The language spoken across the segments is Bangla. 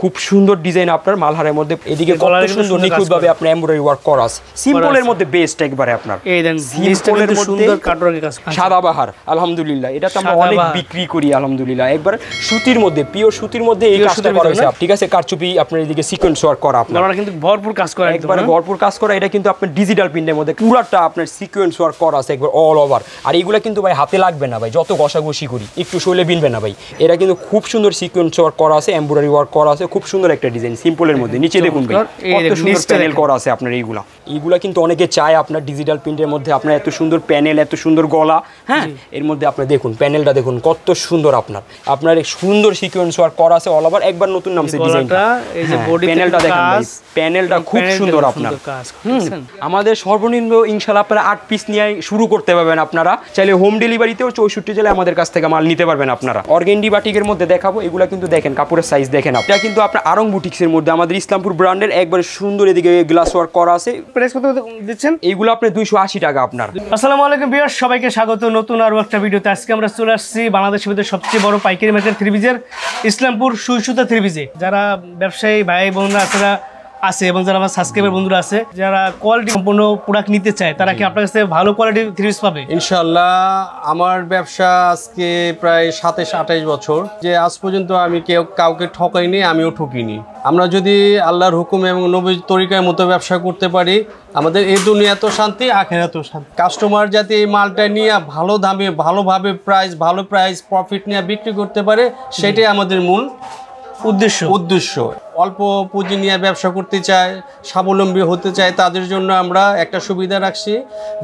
খুব সুন্দর ডিজাইন আপনার মালহারের মধ্যে এদিকে কত সুন্দর নিখুঁতভাবে আপনার এমব্রয়ডারি ওয়ার্ক করা আছে সিম্পলের মধ্যে বেস্ট একবারে আপনার এই দেন সিম্পলের মধ্যে সুন্দর কাটওয়ার্কের কাজ সাদাবাহার আলহামদুলিল্লাহ এটা তো আমরা অনেক বিক্রি করি আলহামদুলিল্লাহ একবার সুতির মধ্যে পিওর সুতির মধ্যে এই কাজটা করা হয়েছে ঠিক আছে কারচুপি আপনার এদিকে সিকোয়েন্স ওয়ার্ক করা আপনার আমরা কিন্তু ভরপুর কাজ করা একবারে ভরপুর কাজ করা এটা কিন্তু আপনার ডিজিটাল প্রিন্টের মধ্যে পুরাটা আপনার সিকোয়েন্স ওয়ার্ক করা আছে একবার অল ওভার আর এগুলা কিন্তু ভাই হাতে লাগবে না ভাই যত ঘষাঘষি করি একটু শৈলে বিনবে না ভাই এটা কিন্তু খুব সুন্দর সিকোয়েন্স ওয়ার্ক করা আছে এমব্রয়ডারি ওয়ার্ক করা আছে খুব সুন্দর একটা ডিজাইন সিম্পলের মধ্যে নিচে দেখুন ভাই কত সুন্দর প্যানেল করা আছে আপনার এইগুলা কিন্তু অনেকে চায় আপনার ডিজিটাল প্রিন্টের মধ্যে আপনার এত সুন্দর প্যানেল এত সুন্দর গলা হ্যাঁ এর মধ্যে আপনি দেখুন প্যানেলটা দেখুন কত সুন্দর আপনার সুন্দর সিকোয়েন্স ওয়ার্ক করা আছে অল ওভার একবার নতুন নামছে ডিজাইনটা এই যে বডি প্যানেলটা দেখেন ভাই প্যানেলটা খুব সুন্দর আপনার আমাদের সর্বনিম্ন ইনশাআল্লাহ আপনারা 8 পিস নিয়ে শুরু করতে পারবেন আপনারা চাইলে হোম ডেলিভারিতেও 64 জেলায় আমাদের কাছ থেকে মাল নিতে পারবেন আপনারা অর্গেন্ডি বাটিকের মধ্যে দেখাবো এগুলা কিন্তু দেখেন কাপড়ের সাইজ দেখেন এটা কিন্তু আপনার আরং বুটিক্সের মধ্যে আমাদের ইসলামপুর ব্র্যান্ডের একবার সুন্দর এদিকে গ্লাস ওয়ার্ক করা আছে প্রাইস কত দিচ্ছেন এইগুলো আপনি 280 টাকা আপনার আসসালামু আলাইকুম ভিউয়ার্স সবাইকে স্বাগত নতুন আরো একটা ভিডিওতে আজকে আমরা চলে আসছি বাংলাদেশের ভিতরে সবচেয়ে বড় পাইকারি মার্কেট থ্রি পিসের ইসলামপুর সুই সুতা থ্রি পিসে যারা ব্যবসায়ী ভাই বোনরা আছে এবং যারা আমার সাবস্ক্রাইবার বন্ধুরা আছে যারা কোয়ালিটি সম্পন্ন প্রোডাক্ট নিতে চায় তারা কি আপনার কাছে ভালো কোয়ালিটির থ্রি পিস পাবে ইনশাআল্লাহ আমার ব্যবসা আজকে প্রায় 27-28 বছর যে আজ পর্যন্ত আমি কাউকে ঠকাইনি আমিও ঠকিনি আমরা যদি আল্লাহর হুকুম এবং নবীর তরিকার মতো ব্যবসা করতে পারি আমাদের এই দুনিয়াতে শান্তি আখিরাতেও শান্তি কাস্টমার যাতে এই মালটা নিয়ে ভালো দামে ভালোভাবে ভালো প্রাইস প্রফিট নিয়ে বিক্রি করতে পারে সেটাই আমাদের মূল উদ্দেশ্য অল্প পুঁজি নিয়ে ব্যবসা করতে চায় স্বাবলম্বী হতে চায় তাদের জন্য আমরা একটা সুবিধা রাখছি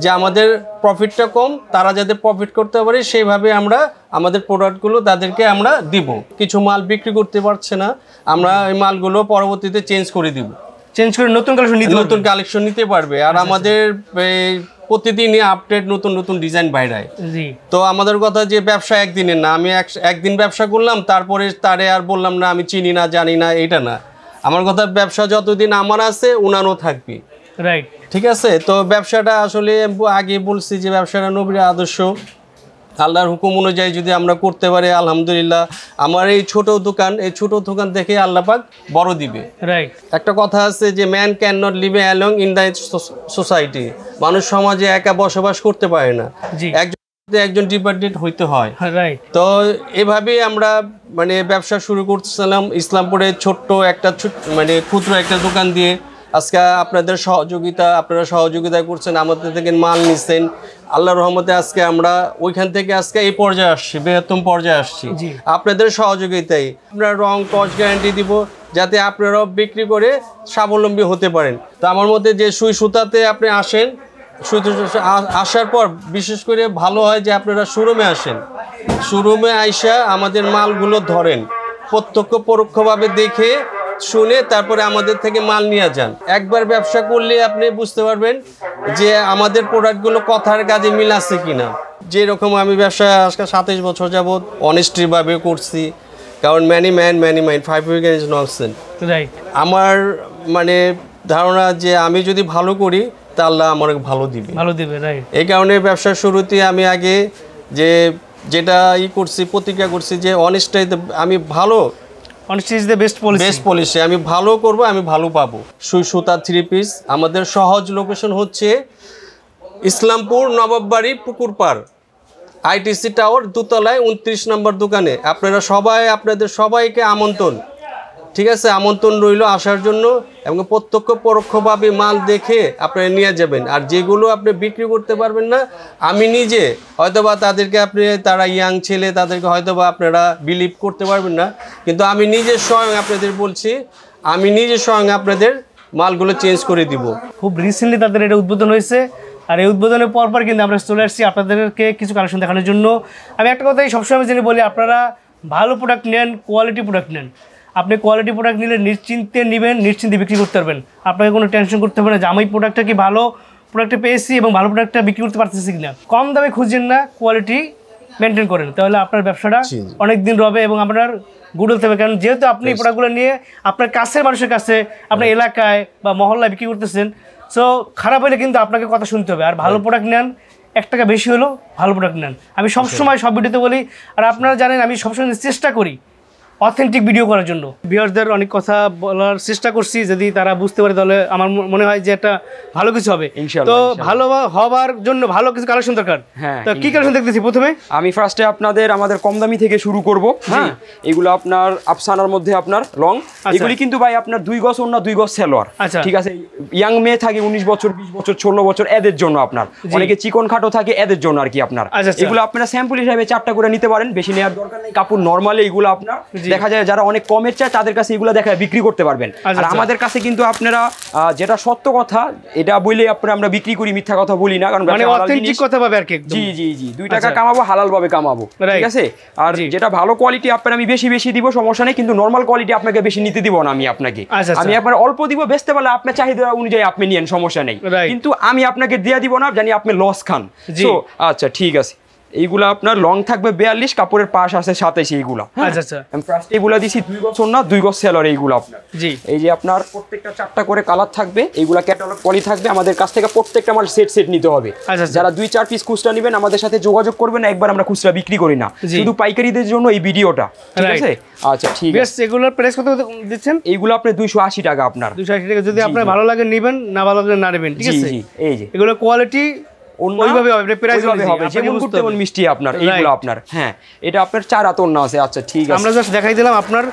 যে আমাদের প্রফিটটা কম তারা যাতে প্রফিট করতে পারে সেইভাবে আমরা আমাদের প্রোডাক্টগুলো তাদেরকে আমরা দিব কিছু মাল বিক্রি করতে পারছে না আমরা এই মালগুলো পরবর্তীতে চেঞ্জ করে দিব চেঞ্জ করে নতুন কালেকশন নিতে পারবে আর আমাদের প্রতিদিনই আপডেট নতুন ডিজাইন বাইরায় তো আমাদের কথা যে ব্যবসা একদিনের না আমি একদিন ব্যবসা করলাম তারপরে তারে আর বললাম না আমি চিনি না জানি না এটা না আমার কথা ব্যবসা যতদিন আমার আছে উনারও থাকবে রাইট ঠিক আছে তো ব্যবসাটা আসলে আগে বলছি যে ব্যবসাটা নবীর আদর্শ আল্লাহর হুকুম অনুযায়ী যদি আমরা করতে পারি আলহামদুলিল্লাহ আমার এই ছোট দোকান দেখে আল্লাহ পাক বড় দিবে রাইট একটা কথা আছে যে man can not live along in the society মানুষ সমাজে একা বসবাস করতে পারে না একজন ডিপেন্ডেন্ট হইতে হয় রাইট তো এভাবেই আমরা মানে ব্যবসা শুরু করতেছিলাম ইসলামপুরে ছোট্ট একটা মানে ক্ষুদ্র একটা দোকান দিয়ে আজকে আপনারা সহযোগিতা করছেন আমাদের থেকে মাল নিছেন আল্লাহর রহমতে আজকে আমরা ওইখান থেকে আজকে এই পর্যায়ে আসছি বৃহত্তম পর্যায়ে আসছি আপনাদের সহযোগিতায় আমরা রং কস্ট গ্যারান্টি দিব যাতে আপনারাও বিক্রি করে স্বাবলম্বী হতে পারেন তো আমার মধ্যে যে সুই সুতাতে আপনি আসেন আসার পর বিশেষ করে ভালো হয় যে আপনারা শোরুমে আইসা আমাদের মালগুলো ধরেন প্রত্যক্ষ পরোক্ষভাবে দেখে শুনে তারপরে আমাদের থেকে মাল নিয়ে যান একবার ব্যবসা করলে আপনি বুঝতে পারবেন যে আমাদের প্রোডাক্টগুলো কথার কাজে মিল আছে কিনা যেরকম আমি ব্যবসা আজকে 27 বছর যাবত অনেস্টভাবে করছি কারণ many mind 5 week is nonsense right আমার মানে ধারণা যে আমি যদি ভালো করি তা আল্লাহ আমাকে ভালো দিবে রাইট এই কারণে ব্যবসার শুরুতে আমি আগে যেটা প্রতিজ্ঞা করছি যে অনেস্টাইতে আমি ভালো Honesty is the best policy. আমি ভালো করব আমি ভালো পাবো সুই সুতা থ্রি পিস আমাদের সহজ লোকেশন হচ্ছে ইসলামপুর নবাববাড়ি পুকুরপাড় আইটিসি টাওয়ার দোতলায় 29 নম্বর দোকানে আপনাদের সবাইকে আমন্ত্রণ ঠিক আছে আমন্ত্রণ রইল আসার জন্য এবং প্রত্যক্ষ পরোক্ষভাবে মাল দেখে আপনারা নিয়ে যাবেন আর যেগুলো আপনি বিক্রি করতে পারবেন না আমি নিজে হয়তোবা তাদেরকে তারা ইয়াং ছেলে তাদেরকে হয়তোবা আপনারা বিলিভ করতে পারবেন না কিন্তু আমি নিজে স্বয়ং আপনাদের বলছি আমি নিজে স্বয়ং আপনাদের মালগুলো চেঞ্জ করে দিব খুব রিসেন্টলি তাদের এটা উদ্বোধন হয়েছে আর এই উদ্বোধনের পর কিন্তু আমরা চলে আসছি আপনাদেরকে কিছু কালেকশন দেখানোর জন্য আমি একটা কথাই সবসময় জেনে বলি আপনারা ভালো প্রোডাক্ট নেন কোয়ালিটি প্রোডাক্ট নেন আপনি কোয়ালিটি প্রোডাক্ট নিলে নিশ্চিন্তে নেবেন নিশ্চিন্তে বিক্রি করতে পারবেন আপনাকে কোনো টেনশন করতে হবে না যে আমি প্রোডাক্টটা কি ভালো প্রোডাক্টটা পেয়েছি এবং ভালো প্রোডাক্টটা বিক্রি করতে পারতেছি কিনা কম দামে খুঁজছেন না কোয়ালিটি মেনটেন করেন তাহলে আপনার ব্যবসাটা অনেক দিন রবে এবং আপনার গুড হতে হবে কারণ যেহেতু আপনি এই প্রোডাক্টগুলো নিয়ে আপনার কাছের মানুষের কাছে আপনার এলাকায় বা মহল্লায় বিক্রি করতেছেন সো খারাপ হলে কিন্তু আপনাকে কথা শুনতে হবে আর ভালো প্রোডাক্ট নেন 1 টাকা বেশি হলেও ভালো প্রোডাক্ট নেন আমি সবসময় সব ভিডিওতে বলি আর আপনারা জানেন আমি সবসময় চেষ্টা করি অথেন্টিক ভিডিও করার জন্য। ভিউয়ারদের অনেক কথা বলার চেষ্টা করছি, যদি তারা বুঝতে পারে তাহলে আমার মনে হয় যে একটা ভালো কিছু হবে। তো ভালো হবার জন্য ভালো কিছু কালেকশন দরকার। হ্যাঁ, তো কি কালেকশন দেখতেছি প্রথমে? আমি ফার্স্টে আমাদের কম দামি থেকে শুরু করব। হ্যাঁ, এগুলো আপনার আফসানার মধ্যে আপনার লং, এগুলি কিন্তু ভাই আপনার 2 গজ ওন্না 2 গজ সালোয়ার। ঠিক আছে, ইয়াং মেয়ে থাকে 19 বছর 20 বছর 16 বছর এদের জন্য আপনার, অনেকে চিকন খাটো থাকে এদের জন্য আর কি আপনার। এগুলো আপনারা স্যাম্পল হিসেবে 4টা করে নিতে পারেন, বেশি নেওয়ার দরকার নেই। কাপড় নরমালি এগুলো আপনার দেখা যায় যারা অনেক কমের চায় তাদের কাছে এগুলো দেখায় বিক্রি করতে পারবেন। আর আমাদের কাছে কিন্তু আপনারা যেটা সত্য কথা এটা বলে আমরা বিক্রি করি, মিথ্যা কথা বলি না, কারণ মানে অথেন্টিক কথা পাবে আর কি। জি জি জি, 2 টাকা কামাবো, হালাল ভাবে কামাবো, ঠিক আছে। আর যেটা ভালো কোয়ালিটি আপনার আমি বেশি বেশি দিব, সমস্যা নেই, কিন্তু নরমাল কোয়ালিটি আপনাকে বেশি নিতে দিব না আমি আপনাকে। আমি আপনার অল্প দিব, বেচতে পারলে আপনার চাহিদা অনুযায়ী আপনি নিয়েন, সমস্যা নেই, কিন্তু আমি আপনাকে দিয়ে দিব না জানি আপনি লস খান। আচ্ছা ঠিক আছে, এইগুলা আপনার লং থাকবে 42, কাপড়ের পাশ আছে 27 এইগুলা। আচ্ছা আচ্ছা, আমি ফার্স্ট এইগুলা দিছি 2 গজ ওন্না 2 গজ সেলর এইগুলা আপনার। জি, এই যে আপনার প্রত্যেকটা 4টা করে কালার থাকবে, এইগুলা ক্যাটালগ পলি থাকবে। আমাদের কাছ থেকে প্রত্যেকটা মাল সেট নিতে হবে। যারা 2-4 পিস খুচরা নেবেন আমাদের সাথে যোগাযোগ করবেন, একবার আমরা খুচরা বিক্রি করি না, শুধু পাইকারিদের জন্য এই ভিডিওটা, ঠিক আছে। আচ্ছা ঠিক আছে, এগুলোর প্রাইস কত দিচ্ছেন? এইগুলো আপনি 280 টাকা আপনার। 280 টাকা, যদি আপনার ভালো লাগে নেবেন, না ভালো লাগে না নেবেন, ঠিক আছে। জি, এই যে এগুলো কোয়ালিটি ওইভাবে হবে, প্রাইস হবে যেমন করতে তেমন মিষ্টি আপনার এইগুলো আপনার। হ্যাঁ, এটা আপনার 4 হাত ওন্না আছে। আচ্ছা ঠিক আছে, আমরা জাস্ট দেখাই দিলাম, আপনার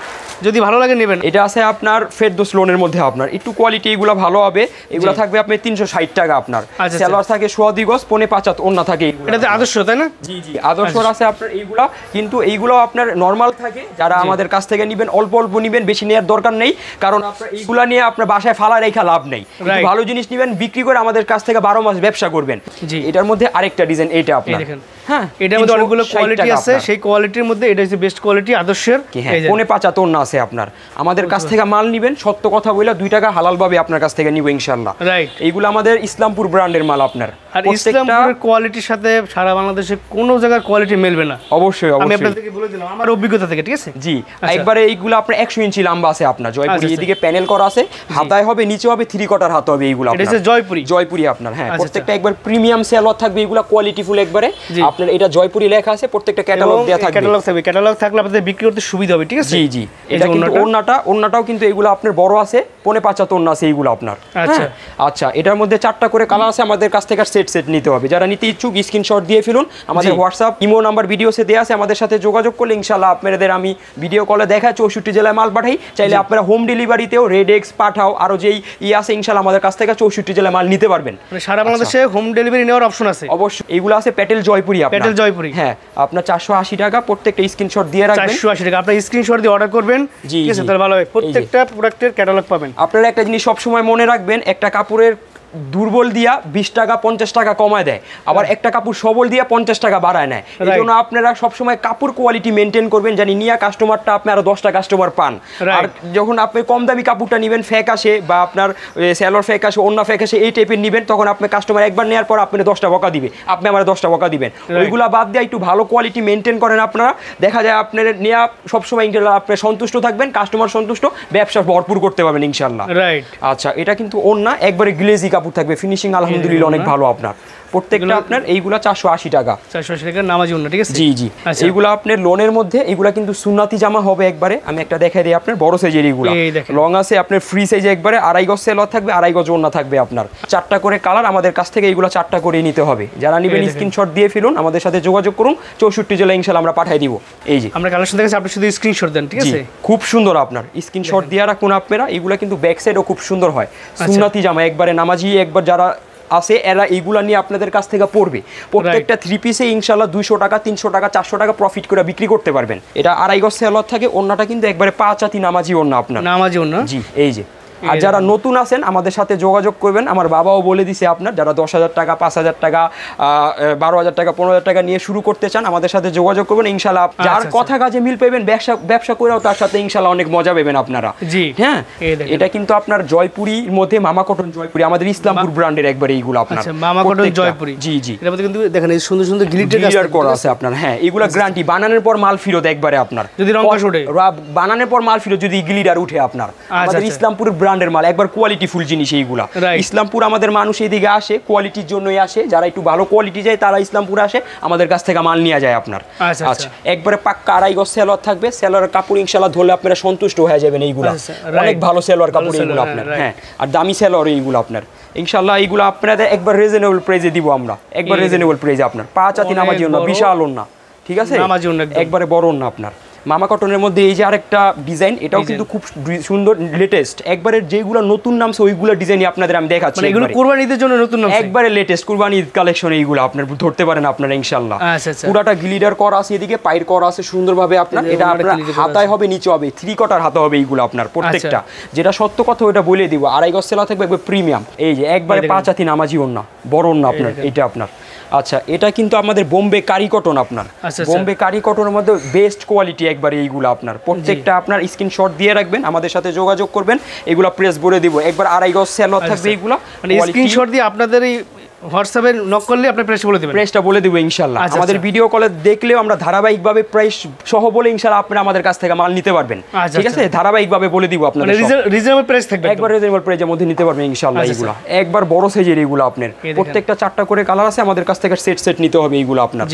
যদি ভালো লাগে নেবেন। এটা আছে আপনার ফেরদৌস লোনের মধ্যে আপনার একটু কোয়ালিটি এগুলো ভালো হবে। এগুলো থাকবে আপনি 360 টাকা আপনার। সালোয়ার থাকে 2.5 গজ, 5.5 হাত ওন্না থাকে। এটা আদর্শ তাই না? জি জি, আদর্শ আছে আপনার এইগুলা, কিন্তু এইগুলো আপনার নরমাল থাকে। যারা আমাদের কাছ থেকে নেবেন অল্প অল্প নেবেন, বেশি নেওয়ার দরকার নেই, কারণ আপনার এইগুলা নিয়ে আপনার বাসায় ফালা রেখা লাভ নেই। ভালো জিনিস নেবেন, বিক্রি করে আমাদের কাছ থেকে 12 মাস ব্যবসা করবেন। জি, এটার মধ্যে আরেকটা ডিজাইন এইটা আপনার। হ্যাঁ, এটার মধ্যে অনেকগুলো কোয়ালিটি আছে, সেই কোয়ালিটির মধ্যে এটা হচ্ছে বেস্ট কোয়ালিটি আদর্শের। হ্যাঁ, 5.5 হাত ওন্না আছে আপনার। আমাদের কাছ থেকে মাল নেবেন, সত্য কথা বলে 2 টাকা হালাল ভাবে আপনার কাছ থেকে নিব ইনশাআল্লাহ। রাইট, এইগুলো আমাদের ইসলামপুর ব্র্যান্ডের মাল আপনার। আর ইসলামপুরের কোয়ালিটির সাথে সারা বাংলাদেশে কোনো জায়গার কোয়ালিটি মেলবে না। অবশ্যই আমি আপনাদেরকে বলে দিলাম আমার অভিজ্ঞতা থেকে, ঠিক আছে। জি, একবারে এইগুলো আপনার 100 ইঞ্চি লম্বা আছে আপনার। জয়পুরি এদিকে প্যানেল করা আছে, হাতায় হবে, নিচে হবে 3 কোয়ার্টার হাত হবে এইগুলো আপনার। এটা হচ্ছে জয়পুরি আপনার। হ্যাঁ, প্রত্যেকটা একবার প্রিমিয়াম সেলর থাকবে, এগুলো কোয়ালিটি ফুল একবারে আপনার। এটা জয়পুরি লেখা আছে, প্রত্যেকটা ক্যাটালগ দেয়া থাকবে। ক্যাটালগ থাকলে আপনাদের বিক্রি করতে সুবিধা হবে, ঠিক আছে। জি জি, এটা কিন্তু ওন্নাটাও কিন্তু এগুলো আপনার বড় আছে, 5.5 হাত ওন্না আছে এইগুলো আপনার। আচ্ছা আচ্ছা, এটার মধ্যে 4টা করে কালার আছে। আমাদের কাছ থেকে সেট নিতে হবে। যারা নিতে ইচ্ছুক স্ক্রিনশট দিয়ে ফেলুন। আমাদের হোয়াটসঅ্যাপ ইমো নাম্বার ভিডিওতে দেয়া আছে, আমাদের সাথে যোগাযোগ করলে ইনশাআল্লাহ আপনাদের আমি ভিডিও কলে দেখায় 64 জেলায় মাল পাঠাই। চাইলে আপনারা হোম ডেলিভারিতেও রেডেক্স পাঠাও, আরো যেই আছে ইনশাআল্লাহ আমাদের কাছ থেকে 64 জেলায় মাল নিতে পারবেন। মানে সারা বাংলাদেশে হোম ডেলিভারি নেওয়ার অপশন আছে অবশ্যই। এইগুলো আছে প্যাটেল জয়পুরি আপনার। প্যাটেল জয়পুরি, হ্যাঁ, আপনার 480 টাকা। প্রত্যেকটা স্ক্রিনশট দিয়ে রাখবেন। 480 টাকা আপনারা স্ক্রিনশট দিয়ে অর্ডার করবেন, ঠিক আছে। তাহলে ভালো হবে, প্রত্যেকটা প্রোডাক্টের ক্যাটালগ পাবেন। আপনারা একটা জিনিস সব সময় মনে রাখবেন, একটা কাপড়ের দুর্বল দিয়া 20 টাকা 50 টাকা কমায় দেয়, আবার একটা কাপড় সবল দিয়া 50 টাকা বাড়ায় নেয়। এই জন্য আপনারা সবসময় কাপড় কোয়ালিটি মেনটেন করবেন, জানি নিয়া কাস্টমারটা আপনি আরো 10টা কাস্টমার পান। আর যখন আপনি কম দামি কাপড়টা নেবেন, ফেক আসে বা আপনার সেলর ফেক আসে, অন্য ফেক আসে, এই টাইপের নেবেন, তখন আপনি কাস্টমার একবার নেওয়ার পর আপনি 10টা বকা দিবে, আপনি আমার 10টা বকা দিবেন। ওইগুলা বাদ দিয়ে একটু ভালো কোয়ালিটি মেনটেন করেন আপনারা, দেখা যায় আপনার নেওয়া সবসময় ইনশাআল্লাহ আপনি সন্তুষ্ট থাকবেন, কাস্টমার সন্তুষ্ট, ব্যবসা ভরপুর করতে পারবেন ইনশাআল্লাহ। রাইট, আচ্ছা, এটা কিন্তু অন্য একবারে গ্লেজি কাপড় থাকবে, ফিনিশিং আলহামদুলিল্লাহ অনেক ভালো আপনার। প্রত্যেকটা আপনার এইগুলা 480 টাকা। 480 টাকা নামাজি ওন্না, ঠিক আছে। জি জি, এইগুলা আপনার লোনের মধ্যে, এইগুলা কিন্তু সুন্নাতি জামা হবে একবারে। আমি একটা দেখাই দিই আপনার, বড় সাইজের এইগুলা লং আছে আপনার, ফ্রি সাইজে একবারে 2.5 গজ সেলর থাকবে, 2.5 গজ ওন্না থাকবে আপনার। 4টা করে কালার, আমাদের কাছ থেকে এইগুলা 4টা করে নিতে হবে। যারা নেবেন স্ক্রিনশট দিয়ে ফেলুন, আমাদের সাথে যোগাযোগ করুন, 64 জেলা ইনশাআল্লাহ আমরা পাঠিয়ে দিব। এই যে আমরা কালেকশন দেখাচ্ছি, আপনি শুধু স্ক্রিনশট দেন, ঠিক আছে। খুব সুন্দর আপনার স্ক্রিনশট দিয়ে রাখুন আপনারা। এইগুলা কিন্তু ব্যাক সাইডও খুব সুন্দর হয়, সুন্নাতি জামা একবারে নামাজি একবার যারা আছে এরা এইগুলা নিয়ে আপনাদের কাছ থেকে পড়বে। প্রত্যেকটা 3 পিসে ইনশাআল্লাহ 200 টাকা 300 টাকা 400 টাকা প্রফিট করে বিক্রি করতে পারবেন। এটা 2.5 গজ সেলর থাকে, ওন্নাটা কিন্তু একবারে 5 হাতি নামাজি ওন্না আপনার। নামাজি ওন্না, জি। এই যে, আর যারা নতুন আছেন আমাদের সাথে যোগাযোগ করবেন। আমার বাবাও বলে দিছে আপনার, যারা 10,000 টাকা 5,000 টাকা 12,000 টাকা 15,000 টাকা নিয়ে শুরু করতে চান, আমাদের সাথে যোগাযোগ করবেন ইনশাআল্লাহ। যার কথা কাজে মিল পাবেন, ব্যবসা করেও তার সাথে ইনশাআল্লাহ অনেক মজা পাবেন আপনারা। জি হ্যাঁ, এটা কিন্তু আপনার জয়পুরির মধ্যে মামা কটন জয়পুরি, আমাদের ইসলামপুর ব্র্যান্ডের একবারে এইগুলো আপনার। আচ্ছা, মামা কটন জয়পুরি। জি জি, এর মধ্যে কিন্তু দেখেন এই সুন্দর সুন্দর গ্লিটার করা আছে আপনার। হ্যাঁ, এগুলা গ্যারান্টি, বানানোর পর মাল ফেরত একবারে আপনার। যদি রং ওঠে, বানানোর পর মাল ফেরত যদি গ্লিটার উঠে আপনার। আমাদের ইসলামপুরের ব্র্যান্ডের মাল, একবার কোয়ালিটি ফুল জিনিস এইগুলা। ইসলামপুর আমাদের মানুষ এদিকে আসে কোয়ালিটির জন্যই আসে, যারা একটু ভালো কোয়ালিটি যায় তারা ইসলামপুরে আসে, আমাদের কাছ থেকে মাল নিয়ে যায় আপনার। আচ্ছা একবারে পাক্কা আড়াই গজ সেলোয়ার থাকবে, সেলোয়ারের কাপড় ইনশাল্লাহ ধরলে আপনারা সন্তুষ্ট হয়ে যাবেন। এইগুলা অনেক ভালো সেলোয়ার কাপড় এইগুলো আপনার, হ্যাঁ আর দামি সেলোয়ার এইগুলো আপনার ইনশাল্লাহ। এইগুলো আপনাদের একবার রিজনেবল প্রাইসে দিব আমরা, একবার রিজনেবল প্রাইসে আপনার 5 হাতি নামাজি ওন্না, বিশাল ওন্না, ঠিক আছে একবারে বড় ওন্না আপনার। মামা কটনের মধ্যে এই যে আরেকটা ডিজাইন, এটাও কিন্তু খুব সুন্দর লেটেস্ট, একবারে যেগুলো নতুন নামছে ওইগুলো ডিজাইনই আপনাদের আমি দেখাচ্ছি। মানে এগুলো কুরবানি ঈদের জন্য নতুন নামছে, একবারে লেটেস্ট কুরবানি ঈদ কালেকশন এইগুলো আপনার ধরতে পারেন আপনারা ইনশাআল্লাহ। পুরাটা গ্লিডার করা আছে, এদিকে পাইর করা আছে সুন্দরভাবে আপনার। এটা আপনার হাতায় হবে, নিচে হবে, 3 কোয়ার্টার হাতা হবে এইগুলো আপনার প্রত্যেকটা। যেটা সত্য কথা ওটা বলে দিব, আড়াই গজ সেলা থাকবে একবার প্রিমিয়াম। এই যে একবারে 5 হাতি নামাজি ওন্না, বড় ওন্না আপনার এটা আপনার। আচ্ছা এটা কিন্তু আমাদের বোম্বে কারি কটন আপনার, বোম্বে কারি কটনের মধ্যে বেস্ট কোয়ালিটি একবার এইগুলো আপনার। প্রত্যেকটা আপনার স্ক্রিনশট দিয়ে রাখবেন, আমাদের সাথে যোগাযোগ করবেন, এগুলো প্রেস বলে দিব। একবার আড়াই গজ সেলোয়ার থাকবে এইগুলো, মানে স্ক্রিনশট দিয়ে আপনাদের এই হোয়াটসঅ্যাপে নক করলে আপনি প্রাইস বলে দিবেন, প্রাইসটা বলে দিব ইনশাআল্লাহ। আমাদের ভিডিও কলে দেখলেও আমরা ধারাবাহিকভাবে প্রাইস সহ বলে ইনশাআল্লাহ আপনারা আমাদের কাছ থেকে মাল নিতে পারবেন, ঠিক আছে ধারাবাহিকভাবে বলে দিব আপনাদের। রিজনেবল প্রাইস থাকবে, একবার রিজনেবল প্রাইসের মধ্যে নিতে পারবেন ইনশাআল্লাহ। এইগুলো একবার বড় সাইজের এইগুলো আপনার, প্রত্যেকটা 4টা করে কালার আছে, আমাদের কাছ থেকে সেট সেট নিতে হবে এইগুলো আপনার।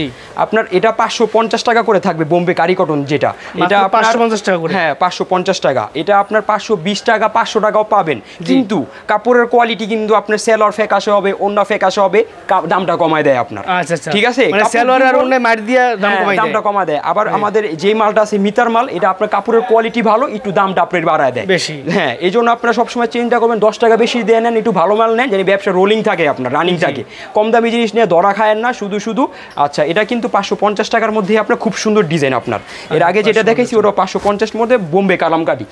আপনার এটা 550 টাকা করে থাকবে বোম্বে কারি কটন, যেটা এটা 550 টাকা করে, হ্যাঁ 550 টাকা। এটা আপনার 520 টাকা 500 টাকাও পাবেন, কিন্তু কাপড়ের কোয়ালিটি কিন্তু আপনার সেলর ফেকাশে হবে, ওন্না ফেকাশে হবে, দামটা কমায় দেয় আপনার, ঠিক আছে মানে সেলর আর ওন্না মার দিয়া দামটা কমায় দেয়। আবার আমাদের যে মালটা আছে মিটার মাল, এটা আপনার কাপড়ের কোয়ালিটি ভালো, একটু দামটা আপনার বাড়ায় দেয় বেশি, হ্যাঁ এই জন্য আপনারা সবসময় চিন্তা করবেন 10 টাকা বেশি দিয়ে নেন, একটু ভালো মাল নেন, যেন ব্যবসা রোলিং থাকে আপনার, রানিং থাকে। কম দামি জিনিস নিয়ে ধরা খায়েন না শুধু শুধু। আচ্ছা এটা কিন্তু 550 টাকার মধ্যে আপনার খুব সুন্দর ডিজাইন আপনার। এর আগে যেটা দেখেছি ওটা 550 মধ্যে বোম্বে কালামকারি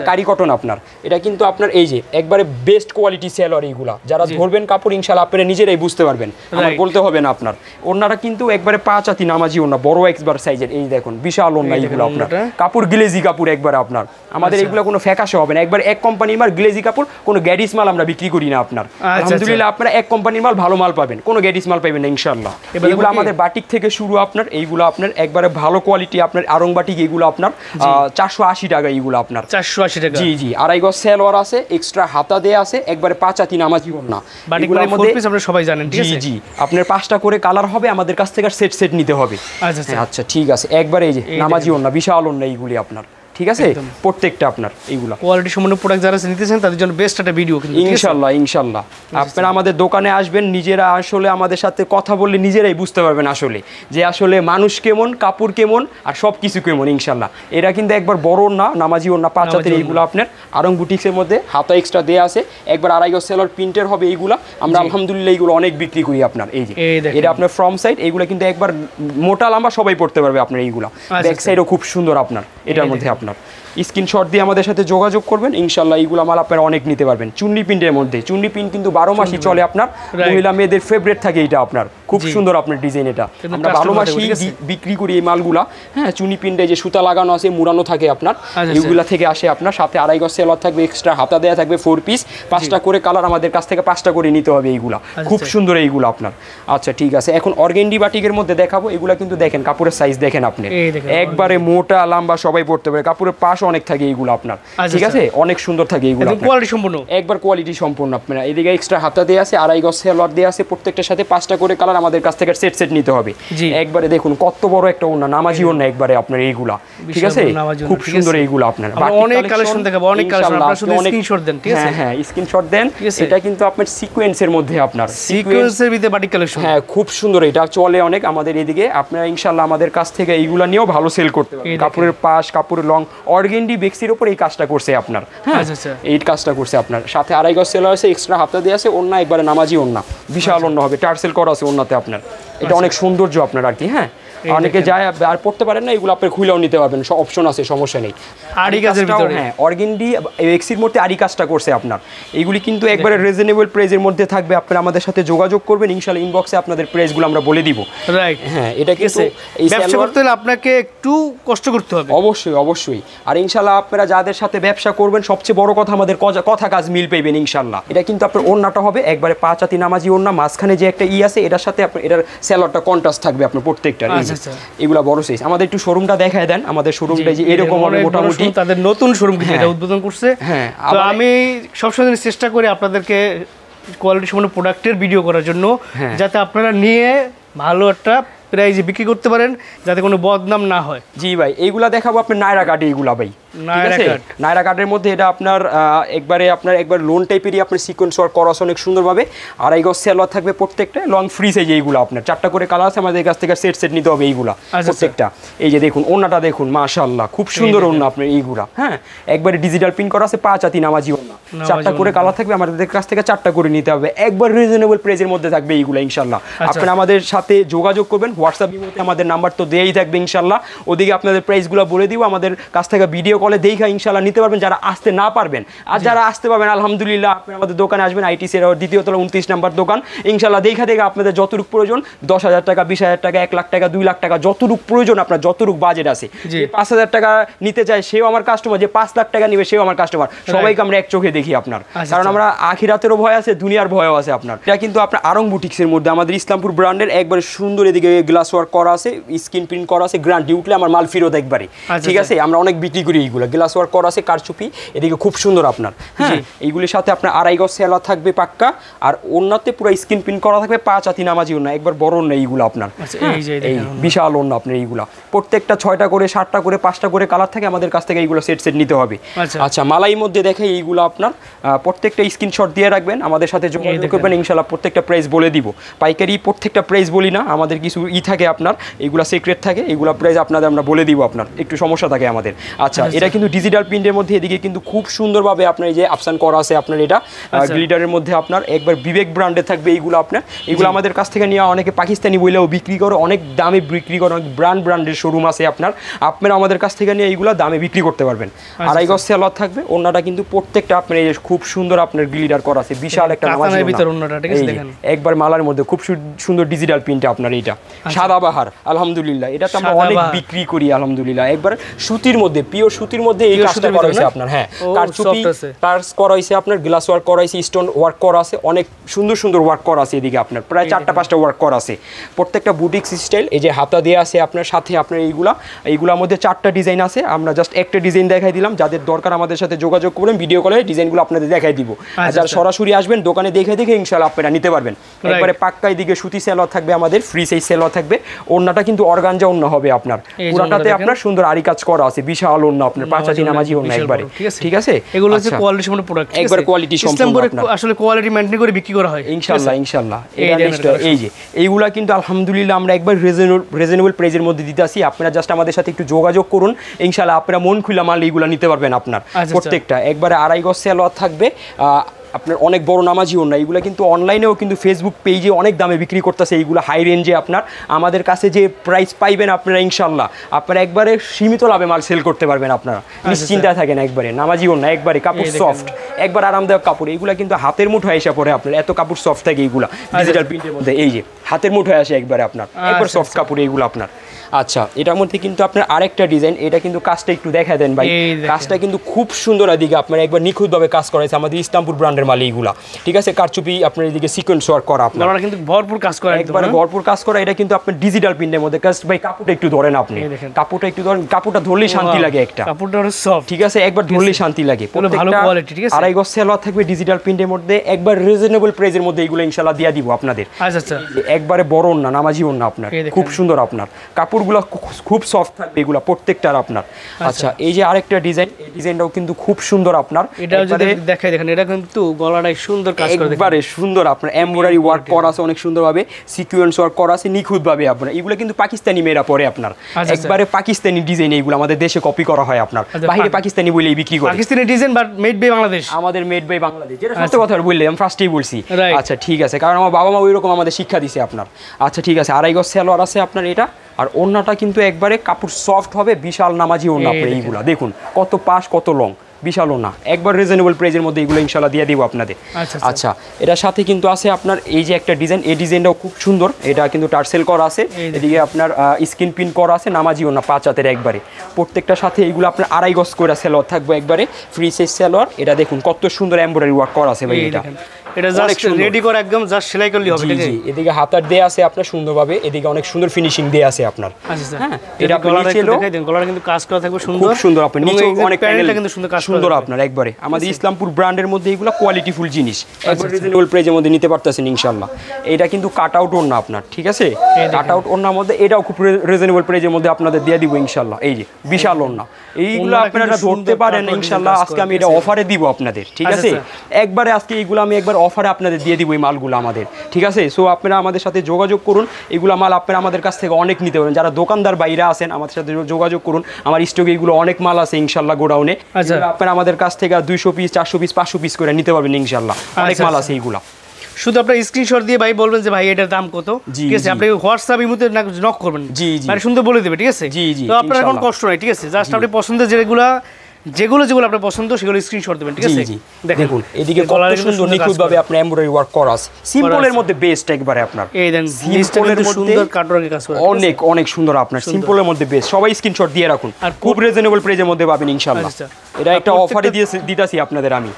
কারি কটন আপনার। এটা কিন্তু আপনার এই যে একবারে বেস্ট কোয়ালিটি সেলর, এইগুলা যারা ধরবেন কাপড় ইনশাআল্লাহ আপনারা নিজেরাই বুঝতে পারবেন, আমার বলতে হবে না আপনার। ওন্নাটা কিন্তু একবারে 5 হাতি নামাজি ওন্না, বড় একবার সাইজের, এই দেখুন বিশাল ওন্না এইগুলো আপনার। কাপড় গ্লেজি কাপড় একবার আপনার, আমাদের এগুলো কোনো ফ্যাকাশে হবে না, একবার এক কোম্পানির মাল গ্লেজি কাপড়, কোনো গ্যাডিস মাল আমরা বিক্রি করি না আপনার। আলহামদুলিল্লাহ আপনারা এক কোম্পানির মাল ভালো মাল পাবেন, কোনো গ্যাডিস মাল পাবেন না ইনশাআল্লাহ। এগুলো আমাদের বাটিক থেকে শুরু আপনার, এইগুলো আপনার একবারে ভালো কোয়ালিটি আপনার আরং বাটিক, এইগুলো আপনার 480 টাকা এইগুলো আপনার, 480 টাকা। জি জি আড়াই গজ সেলোয়ার আছে, এক্সট্রা হাতা দেয়া আছে, একবারে 5 হাতি নামাজি ওন্না। এগুলোর মধ্যে আপনারা সবাই জানেন, ঠিক আছে জি আপনার 5টা করে কালার হবে, আমাদের কাছ থেকে সেট সেট নিতে হবে। আচ্ছা ঠিক আছে, একবার এই যে নামাজি ওন্না, বিশাল ওন্না এইগুলি আপনার, ঠিক আছে প্রত্যেকটা আপনার এইগুলা কোয়ালিটি সম্পন্ন প্রোডাক্ট যারা নিতেছেন তাদের জন্য বেস্ট একটা ভিডিও কিন্তু ইনশাআল্লাহ। ইনশাআল্লাহ আপনারা আমাদের দোকানে আসবেন, নিজেরা আসলে আমাদের সাথে কথা বললে নিজেরাই বুঝতে পারবেন আসলে যে আসলে মানুষ কেমন, কাপড় কেমন, আর সব কিছু কেমন ইনশাআল্লাহ। এরা কিন্তু একবার বড় না নামাজি ওন্না 5 হাতের, এইগুলো আপনার আরং বুটিক্সের মধ্যে হাতা এক্সট্রা দেয়া আছে, একবার আড়াই গজ সেলর প্রিন্টের হবে এইগুলা। আমরা আলহামদুলিল্লাহ এইগুলো অনেক বিক্রি করি আপনার। এই যে এটা আপনার ফ্রম সাইড, এইগুলো কিন্তু একবার মোটা লম্বা সবাই পড়তে পারবে আপনার এইগুলা। ব্যাক সাইডও খুব সুন্দর আপনার, এটার মধ্যে আপনার স্ক্রিনশট দিয়ে আমাদের সাথে যোগাযোগ করবেন ইনশাআল্লাহ। এইগুলো মাল আপনারা অনেক নিতে পারবেন। চুন্নি প্রিন্টের মধ্যে, চুন্নি প্রিন্ট কিন্তু 12 মাসই চলে আপনার, মহিলা মেয়েদের ফেভারিট থাকে এটা আপনার, খুব সুন্দর আপনার ডিজাইন। এটা আমরা 12 মাসই বিক্রি করি এই মালগুলা। হ্যাঁ চুন্নি প্রিন্টে যে সুতা লাগানো আছে, মুড়ানো থাকে আপনার, এইগুলা থেকে আসে আপনার। সাথে আড়াই গজ সেলর থাকবে, এক্সট্রা হাতা দেয়া থাকবে 4 পিস, 5টা করে কালার, আমাদের কাছ থেকে 5টা করে নিতে হবে এইগুলা, খুব সুন্দর এইগুলো আপনার। আচ্ছা ঠিক আছে, এখন অর্গেন্ডি বাটিকের মধ্যে দেখাবো। এগুলা কিন্তু দেখেন কাপড়ের সাইজ দেখেন আপনি, একবারে মোটা লম্বা সবাই পড়তে পারে, কাপড়ের পাশ অনেক থাকে এইগুলো আপনার, ঠিক আছে অনেক সুন্দর থাকে এইগুলো, কোয়ালিটি সম্পূর্ণ, একবার কোয়ালিটি সম্পূর্ণ আপনারা। এদিকে এক্সট্রা হাতা দেয়া আছে, আড়াই গজ সেলর দেয়া আছে, প্রত্যেকটার সাথে 5টা করে কালার, আমাদের কাছ থেকে সেট সেট নিতে হবে। একবারে দেখুন কত বড় একটা ওন্না, নামাজি ওন্না একবারে আপনার এইগুলা, ঠিক আছে খুব সুন্দর এইগুলো আপনার। অনেক কালেকশন দেখাবো, অনেক কালেকশন, আপনারা শুধু স্ক্রিনশট দেন, ঠিক আছে হ্যাঁ স্ক্রিনশট দেন। এটা কিন্তু আপনার সিকোয়েন্সের মধ্যে আপনার, সিকোয়েন্সের ভিতরে বাটিক কালেকশন, হ্যাঁ খুব সুন্দর, এটা চলে অনেক আমাদের এদিকে। আপনারা ইনশাআল্লাহ আমাদের কাছ থেকে এইগুলা নিয়েও ভালো সেল করতে পারবেন। কাপড়ের পাশ, কাপড়ের লং, অর্গেন্ডি বেক্সির উপর এই কাজটা করছে আপনার, হ্যাঁ এই কাজটা করছে আপনার। সাথে আড়াই গজ সেলর আছে, এক্সট্রা হাতা দিয়ে আছে, ওন্না একবারে নামাজি ওন্না, বিশাল ওন্না হবে, টার্সেল করা আছে ওন্নাতে আপনার। এটা অনেক সৌন্দর্য আপনার আর কি। হ্যাঁ অনেকে যায় আর পড়তে পারেন না, এগুলো আপনি খুলেও নিতে পারবেন, অপশন আছে, সমস্যা নেই। আড়ি কাজের ভিতরে, হ্যাঁ অর্গেন্ডি এক্সির মধ্যে আড়ি কাজটা করছে আপনার। এইগুলি কিন্তু একবারে রিজনেবল প্রাইসের মধ্যে থাকবে, আপনারা আমাদের সাথে যোগাযোগ করবেন ইনশাআল্লাহ। ইনবক্সে আপনাদের প্রাইসগুলো আমরা বলে দিব। রাইট, হ্যাঁ এটা কিন্তু ব্যবসা করতে হলে আপনাকে একটু কষ্ট করতে হবে, অবশ্যই অবশ্যই। আর ইনশাআল্লাহ আপনারা যাদের সাথে ব্যবসা করবেন, সবচেয়ে বড় কথা আমাদের কথা কাজ মিল পাইবেন ইনশাআল্লাহ। এটা কিন্তু আপনার ওন্নাটা হবে একবারে 5 হাতি নামাজি ওন্না, মাঝখানে যে একটা আছে, এটার সাথে আপনার এটার সেলরটা কন্ট্রাস্ট থাকবে আপনার প্রত্যেকটা। মধ্যে এগুলা বড় সাইজ। আমাদের একটু শোরুমটা দেখায় দেন, আমাদের শোরুমটা যে এরকম হবে মোটামুটি, তাদের নতুন শোরুম কিন্তু এটা উদ্বোধন করছে। হ্যাঁ, তো আমি সবসময় চেষ্টা করি আপনাদেরকে কোয়ালিটি সম্পন্ন প্রোডাক্টের ভিডিও করার জন্য, যাতে আপনারা নিয়ে ভালো একটা প্রাইজে বিক্রি করতে পারেন, যাতে কোনো বদনাম না হয়। জি ভাই, এইগুলা দেখাবো আপনার নায়রা কাটে এইগুলা ভাই, নায়রা কাটের মধ্যে এটা আপনার একবার লোন টাইপেরই আপনার সিকোয়েন্স ওয়ার্ক করা আছে অনেক সুন্দরভাবে। আর এই গজ সেলোয়ার থাকবে প্রত্যেকটা লং ফ্রি সাইজ। এইগুলো আপনার 4টা করে কালার আছে, আমাদের কাছ থেকে সেট নিতে হবে এইগুলা প্রত্যেকটা। এই যে দেখুন ওন্নাটা দেখুন, মাশাআল্লাহ খুব সুন্দর ওন্না আপনার এইগুলা। হ্যাঁ, একবারে ডিজিটাল প্রিন্ট করা আছে, 5 হাতি নামাজি ওন্না, 4টা করে কালার থাকবে, আমাদের কাছ থেকে 4টা করে নিতে হবে। একবার রিজনেবল প্রাইসের মধ্যে থাকবে এইগুলা ইনশাআল্লাহ। আপনারা আমাদের সাথে যোগাযোগ করবেন, হোয়াটসঅ্যাপ ইমোতে আমাদের নাম্বার তো দেয়াই থাকবে ইনশাআল্লাহ। ওদিকে আপনাদের প্রাইসগুলো বলে দিব, আমাদের কাছ থেকে ভিডিও কলে দেখা ইনশাআল্লাহ নিতে পারবেন যারা আসতে না পারবেন। আর যারা আসতে পারবেন আলহামদুলিল্লাহ, আপনি আমাদের দোকানে আসবেন, আইটিসি এর দ্বিতীয় তলা 29 নাম্বার দোকান। ইনশাআল্লাহ দেখা আপনাদের যতটুকু প্রয়োজন, 10,000 টাকা, 20,000 টাকা, 1 লাখ টাকা, 2 লাখ টাকা, যতটুকু প্রয়োজন আপনার, যতটুকু বাজেট আছে। 5,000 টাকা নিতে চায় সেও আমার কাস্টমার, যে 5 লাখ টাকা নিবে সেও আমার কাস্টমার। সবাইকে আমরা এক চোখে দেখি আপনার, কারণ আমরা আখিরাতেরও ভয় আছে, দুনিয়ার ভয়ও আছে আপনার। এটা কিন্তু আপনার আরং বুটিক্সের মধ্যে আমাদের ইসলামপুর ব্র্যান্ডের একবারে সুন্দর, এদিকে গ্লাস ওয়ার্ক করা আছে, স্ক্রিন প্রিন্ট করা আছে, গ্যারান্টি উঠলে আমার মাল ফেরত একবারে। ঠিক আছে, আমরা অনেক বিক্রি করি এইগুলো। গ্লাস ওয়ার্ক করা আছে, কারচুপি, এদিকে খুব সুন্দর আপনার। হ্যাঁ, এইগুলির সাথে আপনার 2.5 গজ সেলোয়ার থাকবে পাক্কা, আর ওন্নাতে পুরো স্ক্রিন প্রিন্ট করা থাকবে, 5 হাতি নামাজি ওন্না, একবার বড় ওন্না এইগুলো আপনার। এই বিশাল ওন্না আপনার এইগুলা, প্রত্যেকটা 6টা করে, 7টা করে, 5টা করে কালার থাকে, আমাদের কাছ থেকে এইগুলো সেট নিতে হবে। আচ্ছা, মালাই মধ্যে দেখে এইগুলো আপনার প্রত্যেকটা স্ক্রিনশট দিয়ে রাখবেন, আমাদের সাথে যোগাযোগ করবেন, ইনশাআল্লাহ প্রত্যেকটা প্রাইস বলে দিব। পাইকারি প্রত্যেকটা প্রাইস বলি না, আমাদের কিছু থাকে আপনার, এইগুলা সিক্রেট থাকে, এইগুলা প্রাইস আপনাদের আমরা বলে দিব, আপনার একটু সমস্যা থাকে আমাদের। আচ্ছা, এটা কিন্তু ডিজিটাল প্রিন্টের মধ্যে, এদিকে কিন্তু খুব সুন্দরভাবে আপনার এই যে আফসান করা আছে আপনার, এটা গ্লিটারের মধ্যে আপনার একবার বিবেক ব্র্যান্ডে থাকবে এইগুলো আপনার। এগুলো আমাদের কাছ থেকে নিয়ে অনেকে পাকিস্তানি বইলেও বিক্রি করে, অনেক দামে বিক্রি করে, অনেক ব্র্যান্ডের শোরুম আছে আপনার। আপনারা আমাদের কাছ থেকে নিয়ে এইগুলো দামে বিক্রি করতে পারবেন। 2.5 গজ সেলোয়ার থাকবে, ওন্নাটা কিন্তু প্রত্যেকটা আপনার এই খুব সুন্দর আপনার গ্লিটার করা আছে, বিশাল একটা একবার মালার মধ্যে খুব সুন্দর ডিজিটাল প্রিন্ট আপনার। এইটা সাদাবাহার, আলহামদুলিল্লাহ এটা তো আমরা অনেক বিক্রি করি আলহামদুলিল্লাহ। একবার সুতির মধ্যে, পিওর সুতির মধ্যে এই কাজটা করা হয়েছে আপনার। হ্যাঁ, কারচুপি টার্স করা হয়েছে আপনার, গ্লাস ওয়ার্ক করা হয়েছে, স্টোন ওয়ার্ক করা আছে, অনেক সুন্দর সুন্দর ওয়ার্ক করা আছে এদিকে আপনার, প্রায় 4টা-5টা ওয়ার্ক করা আছে, প্রত্যেকটা বুটিক স্টাইল। এই যে হাতা দিয়ে আছে আপনার সাথে আপনার এইগুলার মধ্যে 4টা ডিজাইন আছে, আমরা জাস্ট একটা ডিজাইন দেখাই দিলাম। যাদের দরকার আমাদের সাথে যোগাযোগ করবেন, ভিডিও কলে ডিজাইনগুলো আপনাদের দেখাই দিব। আর যারা সরাসরি আসবেন দোকানে দেখে ইনশাআল্লাহ আপনারা নিতে পারবেন। একবারে পাক্কা এদিকে সুতি সেলোয়ার থাকবে আমাদের, ফ্রি সাইজ সেলোয়ার থাকবে, ওন্নাটা কিন্তু অর্গানজা ওন্না হবে আপনার, পুরাটাতে আপনার সুন্দর আরি কাজ করা আছে, বিশাল ওন্না আপনার, 5 হাতি নামাজি ওন্না একবারে। ঠিক আছে, এগুলো হচ্ছে কোয়ালিটি সম্পন্ন প্রোডাক্ট, একবার কোয়ালিটি সম্পন্ন আপনার, আসলে কোয়ালিটি মেইনটেইন করে বিক্রি করা হয় ইনশাআল্লাহ। এই যে এইগুলা কিন্তু আলহামদুলিল্লাহ আমরা একবার রিজনেবল প্রাইসের মধ্যে দিতে আসি। আপনারা জাস্ট আমাদের সাথে একটু যোগাযোগ করুন, ইনশাআল্লাহ আপনারা মন খুলে মাল এইগুলা নিতে পারবেন আপনার। প্রত্যেকটা একবারে 2.5 গজ সেলোয়ার থাকবে আপনার, অনেক বড় নামাজি ওন্না। এইগুলো কিন্তু অনলাইনেও কিন্তু ফেসবুক পেজে অনেক দামে বিক্রি করতেছে এইগুলো, হাই রেঞ্জে আপনার। আমাদের কাছে যে প্রাইস পাইবেন আপনারা ইনশাআল্লাহ, আপনারা একবারে সীমিত লাভে মাল সেল করতে পারবেন আপনারা, নিশ্চিন্তা থাকেন। একবারে নামাজি ওন্না, একবারে কাপড় সফট, একবার আরামদায়ক কাপড়। এইগুলা কিন্তু হাতের মুঠোয় এসে পড়ে আপনার, এত কাপড় সফট থাকে এইগুলা ডিজিটাল প্রিন্টের মধ্যে। এই যে হাতের মুঠোয় আসে একবারে আপনার, একবার সফট কাপড় এইগুলো আপনার। আচ্ছা, এটার মধ্যে কিন্তু আপনার আরেকটা ডিজাইন, এটা কিন্তু কাজটা একটু দেখা দেন ভাই, কাজটা কিন্তু খুব সুন্দর। এদিকে আপনার একবার নিখুঁতভাবে কাজ করা হয়েছে, আমাদের ইসলামপুর ব্র্যান্ডের মাল এইগুলা। ঠিক আছে, কারচুপি আপনার এদিকে সিকোয়েন্স ওয়ার্ক করা আপনার, কিন্তু ভরপুর কাজ করা, একবারে ভরপুর কাজ করা। এটা কিন্তু আপনার ডিজিটাল প্রিন্টের মধ্যে কাজ। ভাই কাপড়টা একটু ধরেন আপনি, কাপড়টা একটু ধরেন, কাপড়টা ধরলেই শান্তি লাগে একটা, কাপড়টা সফট। ঠিক আছে, একবার ধরলেই শান্তি লাগে। ভালো কোয়ালিটি, ঠিক আছে। 2.5 গজ সেলোয়ার থাকবে ডিজিটাল প্রিন্টের মধ্যে, একবার রিজনেবল প্রাইসের মধ্যে এইগুলো ইনশাআল্লাহ দিয়া দিব আপনাদের। আচ্ছা, একবারে বড় ওন্না, নামাজি ওন্না আপনার, খুব সুন্দর আপনার। কাপড়গুলো খুব সফট থাকবে এগুলো প্রত্যেকটার আপনার। আচ্ছা, এই যে আরেকটা ডিজাইন, এই ডিজাইনটাও কিন্তু খুব সুন্দর আপনার। এটা যদি দেখাই দেখেন, এটা কিন্তু গলাটাই সুন্দর কাজ করে, একবারে সুন্দর আপনার, এমব্রয়ডারি ওয়ার্ক করা আছে অনেক সুন্দরভাবে, সিকোয়েন্স ওয়ার্ক করা আছে নিখুঁতভাবে আপনার। এগুলো কিন্তু পাকিস্তানি মেয়েরা পরে আপনার, একবারে পাকিস্তানি ডিজাইন। এইগুলো আমাদের দেশে কপি করা হয় আপনার, বাইরে পাকিস্তানি বলেই বিক্রি করে। Pakistani design but made by Bangladesh, আমাদের মেড বাই বাংলাদেশ, যেটা সত্য কথা বললে আমি ফার্স্টেই বলছি। আচ্ছা ঠিক আছে, কারণ আমার বাবা মা ওইরকম আমাদের শিক্ষা দিছে আপনার। আচ্ছা ঠিক আছে, 2.5 গজ সেলোয়ার আছে আপনার এটা, আর ওন্নাটা কিন্তু একবারে কাপড় সফট হবে, বিশাল নামাজি ওন্না আপনার। এইগুলা দেখুন কত পাশ, কত লং, বিশাল ওন্না, একবার রিজনেবল প্রাইসের মধ্যে এগুলো ইনশাআল্লাহ দিয়ে দিব আপনাদের। আচ্ছা, এটার সাথে কিন্তু আছে আপনার এই যে একটা ডিজাইন, এই ডিজাইনটাও খুব সুন্দর। এটা কিন্তু টার্সেল করা আছে, এদিকে আপনার স্ক্রিন প্রিন্ট করা আছে, নামাজি ওন্না 5 হাতের একবারে। প্রত্যেকটার সাথে এইগুলো আপনার 2.5 গজ করে সেলোয়ার থাকবে, একবারে ফ্রি সাইজ সেলোয়ার। এটা দেখুন কত সুন্দর এমব্রয়ডারি ওয়ার্ক করা আছে ভাই। এটা জাস্ট রেডি করে একদম জাস্ট সেলাই করলে হবে, ঠিক আছে? এদিকে হাতার দেয়া আছে আপনার সুন্দরভাবে, এদিকে অনেক সুন্দর ফিনিশিং দেয়া আছে আপনার। আচ্ছা হ্যাঁ, এটা এটা গলাটা নিচে একটু দেখাই দেন, গলাটা কিন্তু কাজ করা থাকবে সুন্দর, খুব সুন্দর। আপনার নিচে অনেক প্যানেলটা কিন্তু সুন্দর কাজ সুন্দর আপনার একবারে আমাদের ইসলামপুর ব্র্যান্ডের মধ্যে এগুলো কোয়ালিটিফুল জিনিস, একবার রিজনেবল প্রাইসের মধ্যে নিতে পারতেছেন ইনশাআল্লাহ। এটা কিন্তু কাট আউট ওড়না আপনার, ঠিক আছে? কাট আউট ওড়নার মধ্যে এটাও খুব রিজনেবল প্রাইসের মধ্যে আপনাদের দিয়ে দিব ইনশাআল্লাহ। এই যে বিশাল ওড়না, এইগুলো আপনারা ধরতে পারেন ইনশাআল্লাহ। আজকে আমি এটা অফারে দিব আপনাদের, ঠিক আছে? একবারে আজকে এইগুলো আমি একবার অফারে আপনাদের দিয়ে দিব এই মালগুলো আমাদের, ঠিক আছে? সো আপনারা আমাদের সাথে যোগাযোগ করুন, এগুলো মাল আপনারা আমাদের কাছ থেকে অনেক নিতে পারেন। যারা দোকানদার বাইরে আছেন আমাদের সাথে যোগাযোগ করুন, আমার স্টকে এগুলো অনেক মাল আছে ইনশাআল্লাহ গোডাউনে। আপনারা আমাদের কাছ থেকে 200 পিস 400 পিস 500 পিস করে নিতে পারবেন ইনশাআল্লাহ, অনেক মাল আছে এইগুলা। শুধু আপনার স্ক্রিনশট দিয়ে ভাই বলবেন যে ভাই এটার দাম কত, ঠিক আছে? আপনি হোয়াটসঅ্যাপ ইমোতে নক করবেন, জি জি, মানে সুন্দর বলে দেবে, ঠিক আছে? তো আপনার এখন কষ্ট নাই, ঠিক আছে? জাস্ট আপনি পছন্দের যেগুলো আপনার পছন্দ সেগুলো স্ক্রিনশট দেবেন, ঠিক আছে? দেখুন এদিকে কত সুন্দর নিখুঁতভাবে আপনার এমব্রয়ডারি ওয়ার্ক করা আছে, সিম্পলের মধ্যে বেস্ট একবারে আপনার। এই দেন সিম্পলের মধ্যে সুন্দর কাটওয়ার্কে কাজ করা, অনেক অনেক সুন্দর আপনার, সিম্পলের মধ্যে বেস্ট। সবাই স্ক্রিনশট দিয়ে রাখুন, আর খুব রিজনেবল প্রাইসের মধ্যে পাবেন ইনশাআল্লাহ। এটা একটা অফারে দিতেছি আপনাদের আমি।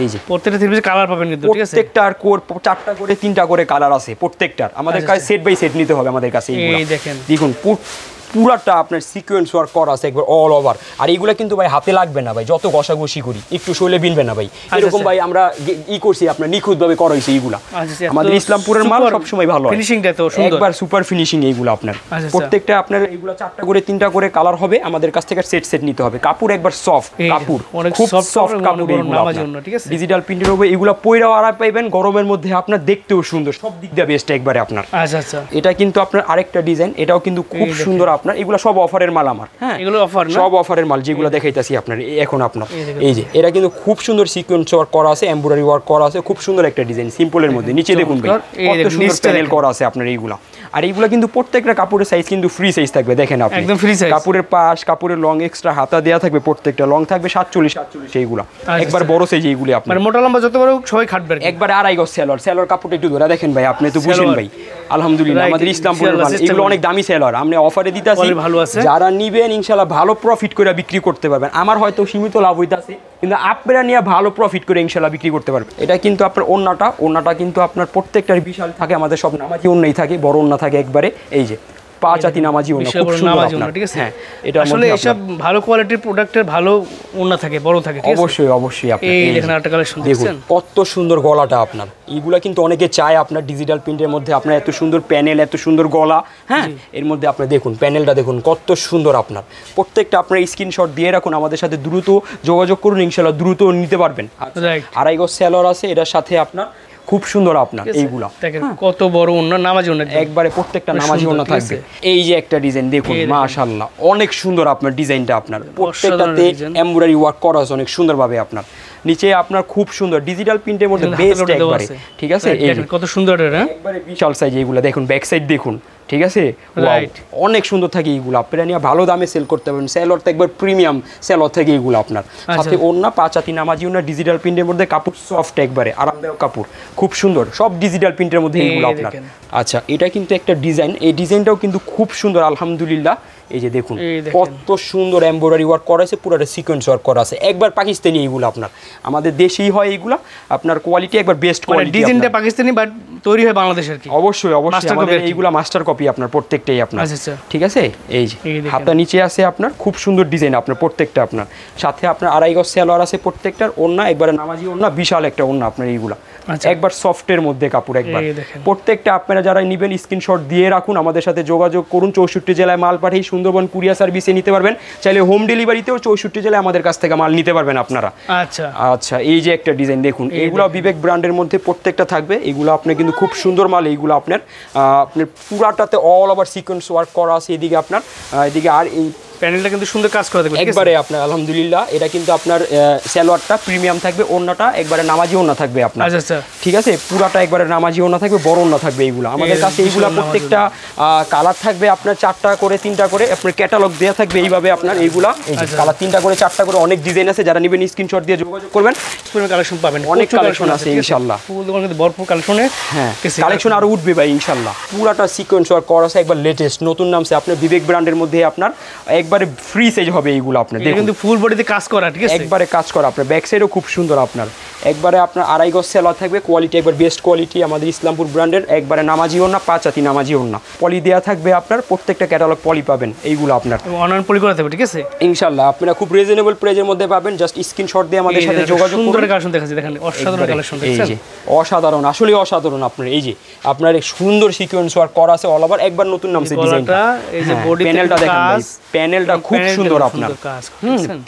এই যে প্রত্যেকটা থ্রি পিস কালার পাবেন কিন্তু, ঠিক আছে? প্রত্যেকটার কোর 4টা করে 3টা করে কালার আছে প্রত্যেকটার। আমাদের কাছে সেট বাই সেট নিতে হবে আমাদের কাছে। এই দেখেন পুরাটা আপনার সিকোয়েন্স ওয়ার্ক করা আছে একবার অল ওভার। আর এইগুলা কিন্তু ভাই হাতে লাগবে না ভাই, যত ঘষাঘষি করি একটু শৈলে বিনবে না ভাই, এরকম ভাই আমরা করছি আপনার নিখুঁতভাবে করা হয়েছে এইগুলা। আমাদের ইসলামপুরের মাল সবসময় ভালো হয়, ফিনিশিংটা তো সুন্দর, একবার সুপার ফিনিশিং এইগুলো আপনার। প্রত্যেকটা আপনার এইগুলা 4টা করে 3টা করে কালার হবে, আমাদের কাছ থেকে সেট নিতে হবে। কাপড় একবার সফট কাপড়, খুব সফট কাপড় এইগুলো, ঠিক আছে? ডিজিটাল প্রিন্টের হবে, এগুলা পয়রাও আরাম পাইবেন, গরমের মধ্যে আপনার দেখতেও সুন্দর, সব দিক দিয়ে বেস্ট একবারে আপনার। আচ্ছা এটা কিন্তু আপনার আরেকটা ডিজাইন, এটাও কিন্তু খুব সুন্দর আপনার। এগুলো সব অফারের মাল আমার, হ্যাঁ এগুলো অফার না, সব অফারের মাল যেগুলো দেখাইতাছি আপনার এখন আপনার। এই যে এটা কিন্তু খুব সুন্দর সিকোয়েন্স ওয়ার্ক করা আছে, এমব্রয়ডারি ওয়ার্ক করা আছে, খুব সুন্দর একটা ডিজাইন সিম্পলের মধ্যে। নিচে দেখুন ভাই কত সুন্দর প্যানেল করা আছে আপনার এইগুলা। আর এইগুলা কিন্তু প্রত্যেকটা কাপড়ের সাইজ কিন্তু ফ্রি সাইজ থাকবে, দেখেন আপনি একদম ফ্রি সাইজ। কাপড়ের পাশ কাপড়ের লং এক্সট্রা হাতা দেয়া থাকবে, প্রত্যেকটা লং থাকবে 47 এইগুলা একবার বড় সাইজ এইগুলি আপনার, মানে মোটা লম্বা যত বড় সবাই খাটবে একবার 2.5 গজ সেলর কাপড়টা একটু ধরে দেখেন ভাই, আপনি তো বুঝেন ভাই। আলহামদুলিল্লাহ আমাদের ইসলামপুরের মাল এগুলো অনেক দামি সেলর, আমরা অফারে দিতাছি, যারা নিবেন ইনশাআল্লাহ ভালো প্রফিট করে বিক্রি করতে পারবেন। আমার হয়তো সীমিত লাভ হইতাছে, কিন্তু আপনারা নিয়ে ভালো প্রফিট করে ইনশাআল্লাহ বিক্রি করতে পারবেন। এটা কিন্তু আপনার ওন্নাটা কিন্তু আপনার প্রত্যেকটার বিশাল থাকে, আমাদের সব নামাজি ওন্নাই থাকে, বড় ওন্না থাকে একবারে। এই যে 5 হাতি নামাজি ওন্না, খুব সুন্দর আপনার, ঠিক আছে? হ্যাঁ এটা আসলে এসব ভালো কোয়ালিটির প্রোডাক্টের ভালো ওন্না থাকে, বড় থাকে, ঠিক আছে? অবশ্যই আপনি এই দেখেন আরেকটা কালেকশন দেখুন কত সুন্দর গলাটা আপনার। এইগুলা কিন্তু অনেকে চায় আপনার ডিজিটাল প্রিন্টের মধ্যে আপনার এত সুন্দর প্যানেল, এত সুন্দর গলা, হ্যাঁ এর মধ্যে আপনি দেখুন প্যানেলটা দেখুন কত সুন্দর আপনার। প্রত্যেকটা আপনার স্ক্রিনশট দিয়ে রাখুন, আমাদের সাথে দ্রুত যোগাযোগ করুন, ইনশাআল্লাহ দ্রুত নিতে পারবেন। 2.5 গজ সেলর আছে, এটার সাথে আপনার খুব সুন্দর আপনার এইগুলা দেখেন কত বড় ওন্না, নামাজি ওন্না একবারে প্রত্যেকটা নামাজি ওন্না থাকবে। এই যে একটা ডিজাইন দেখুন মাশাআল্লাহ অনেক সুন্দর আপনার ডিজাইনটা, আপনার প্রত্যেকটাতে এমব্রয়ডারি ওয়ার্ক করা আছে অনেক সুন্দরভাবে আপনার। নিচে আপনার খুব সুন্দর ডিজিটাল প্রিন্টের মধ্যে বেস্ট একবারে, ঠিক আছে? এই কত সুন্দর এটা, একবারে বিশাল সাইজ এইগুলা দেখুন, ব্যাক সাইড দেখুন, ঠিক আছে? অনেক সুন্দর থাকে এইগুলো, আপনারা নিয়ে ভালো দামে সেল করতে পারবেন। সেলর তো একবার প্রিমিয়াম সেলর থেকে এইগুলো আপনার, সাথে ওন্না 5 হাতি নামাজি ওন্না, ডিজিটাল প্রিন্টের মধ্যে কাপড় সফট একবারে আরামদায়ক কাপড়, খুব সুন্দর, সব ডিজিটাল প্রিন্টের মধ্যে এইগুলো আপনার। আচ্ছা এটা কিন্তু একটা ডিজাইন, এই ডিজাইনটাও কিন্তু খুব সুন্দর আলহামদুলিল্লাহ। এই যে দেখুন কত সুন্দর এমব্রয়ডারি ওয়ার্ক করা আছে, পুরোটা সিকোয়েন্স ওয়ার্ক করা আছে, একবার পাকিস্তানি এইগুলো আপনার, আমাদের দেশেই হয় এইগুলো আপনার, কোয়ালিটি একবার বেস্ট কোয়ালিটি। ডিজাইনটা পাকিস্তানি বাট তৈরি হয় বাংলাদেশের কি? অবশ্যই আমাদের এইগুলো মাস্টার কপি আপনার প্রত্যেকটাই আপনার, ঠিক আছে? এই যে হাতা নিচে আছে আপনার, খুব সুন্দর ডিজাইন আপনার প্রত্যেকটা আপনার, সাথে আপনার 2.5 গজ সেলর আছে প্রত্যেকটার, ওন্না একবারে নামাজি ওন্না, বিশাল একটা ওন্না আপনার এইগুলা, একবার সফটের মধ্যে কাপড় একবার। প্রত্যেকটা আপনারা যারা নেবেন স্ক্রিনশট দিয়ে রাখুন, আমাদের সাথে যোগাযোগ করুন। 64 জেলায় মাল পাঠিয়ে সুন্দরবন কুরিয়ার সার্ভিসে নিতে পারবেন, চাইলে হোম ডেলিভারিতেও 64 জেলায় আমাদের কাছ থেকে মাল নিতে পারবেন আপনারা। আচ্ছা এই যে একটা ডিজাইন দেখুন, এইগুলো বিবেক ব্র্যান্ডের মধ্যে প্রত্যেকটা থাকবে, এগুলো আপনার কিন্তু খুব সুন্দর মাল। এইগুলো আপনার পুরাটাতে অল ওভার সিকোয়েন্স ওয়ার্ক করা আছে, এদিকে আপনার এদিকে আর এই প্যানেলটা কিন্তু সুন্দর কাজ করা থাকবে একবারে আপনার আলহামদুলিল্লাহ। এটা কিন্তু আপনার সালোয়ারটা প্রিমিয়াম থাকবে, ওন্নাটা একবারে নামাজি ওন্না থাকবে আপনার, ঠিক আছে? পুরাটা একবারে নামাজি ওন্না থাকবে, বড় ওন্না থাকবে এইগুলো আমাদের কাছে। এইগুলো প্রত্যেকটা কালার থাকবে আপনার 4টা করে 3টা করে আপনার ক্যাটালগ দেওয়া থাকবে এইভাবে আপনার। এইগুলা কালার 3টা করে 4টা করে, অনেক ডিজাইন আছে, যারা নেবেন স্ক্রিনশট দিয়ে যোগাযোগ করবেন, কালেকশন পাবেন, অনেক কালেকশন আছে ইনশাআল্লাহ। ভরপুর কালেকশনে, হ্যাঁ কালেকশন আরো উঠবে ভাই ইনশাআল্লাহ। পুরাটা সিকোয়েন্স ওয়ার্ক করা আছে, একবার লেটেস্ট নতুন নামছে আপনার বিবেক ব্র্যান্ডের মধ্যে আপনার, একবার একবারে ফ্রি সাইজ হবে এইগুলো আপনার এটা দেখুন কিন্তু ফুল বডিতে কাজ করা, ঠিক আছে? একবারে কাজ করা আপনার ব্যাক সাইডও খুব সুন্দর আপনার একবারে আপনার 2.5 গজ সেলোয়ার থাকবে কোয়ালিটি একবার বেস্ট কোয়ালিটি আমাদের ইসলামপুর ব্র্যান্ডের একবারে নামাজি ওড়না 5 হাতি নামাজি ওড়না পলি দেওয়া থাকবে আপনার প্রত্যেকটা ক্যাটালগ পলি পাবেন এইগুলো আপনার অনলাইন পলি করা থাকবে, ঠিক আছে? ইনশাআল্লাহ আপনারা খুব রিজনেবল প্রাইজের মধ্যে পাবেন জাস্ট স্ক্রিনশট দিয়ে আমাদের সাথে যোগাযোগ সুন্দর করুন কালেকশন দেখাচ্ছি, দেখেন অসাধারণ কালেকশন এই দেখছেন। যে অসাধারণ আসলে অসাধারণ আপনার এই যে আপনার এই সুন্দর সিকোয়েন্স ওয়ার্ক করা আছে অল ওভার একবার নতুন নামছে ডিজাইনটা এই যে বডি প্যানেলটা দেখেন ভাই প্যানেলটা খুব সুন্দর আপনার কাজ,